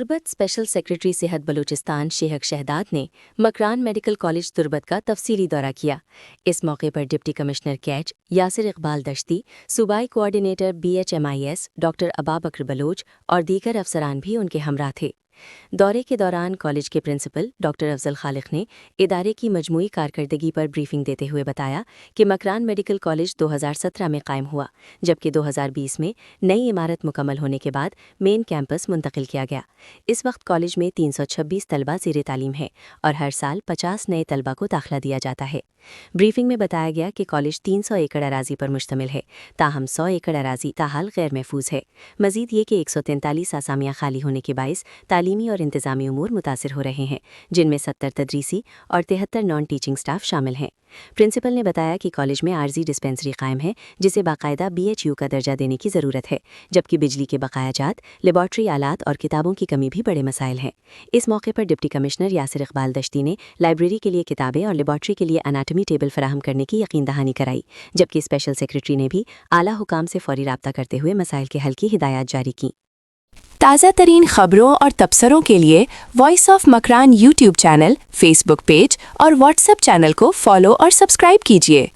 Turbat special secretary सेहत बलूचिस्तान शेख शहदाद ने Makran medical college Turbat का तफसीली दौरा किया। इस मौके पर deputy commissioner catch Yasir Iqbal Dashti, सूबाई कोऑर्डिनेटर BHMIS डॉक्टर अबाबकर बलोच और दीगर अफसरान भी उनके हमराह थे। दौरे के दौरान कॉलेज के प्रिंसिपल डॉक्टर अफजल खालिक ने इदारे की मजमूई कारकर्दगी पर ब्रीफिंग देते हुए बताया कि मकरान मेडिकल कॉलेज 2017 में कायम हुआ, जबकि 2020 में नई इमारत मुकम्मल होने के बाद मेन कैंपस मुंतकिल किया गया। इस वक्त कॉलेज में 326 तलबा ज़ेरे तालीम है और हर साल 50 नए तलबा को दाखिला दिया जाता है। ब्रीफिंग में बताया गया कि कॉलेज 300 एकड़ अराजी पर मुश्तमिल है, ताहम 100 एकड़ अराजी ताहाल गैर महफूज है। मजीद ये कि 143 आसामियाँ खाली होने के बाइस तालीमी और इंतज़ामी उमूर मुतासिर हो रहे हैं, जिनमें 70 तदरीसी और 73 नॉन टीचिंग स्टाफ शामिल हैं। प्रिंसिपल ने बताया कि कॉलेज में आर्जी डिस्पेंसरी कायम है, जिसे बाकायदा BHU का दर्जा देने की ज़रूरत है, जबकि बिजली के बकायाजात, लेबॉर्ट्री आलात और किताबों की कमी भी बड़े मसाइल हैं। इस मौके पर डिप्टी कमिश्नर यासिर इकबाल दश्ती ने लाइब्रेरी के लिए किताबें और लेबॉर्ट्री के लिए एनाटमी टेबल फराहम करने की यकीन दहानी कराई, जबकि स्पेशल सेक्रेटरी ने भी आला हुकाम से फौरी राब्ता करते हुए मसाइल के हल की हिदायत जारी की। ताज़ा तरीन खबरों और तबसरों के लिए voice of Makran YouTube channel, Facebook page और WhatsApp चैनल को फॉलो और सब्सक्राइब कीजिए।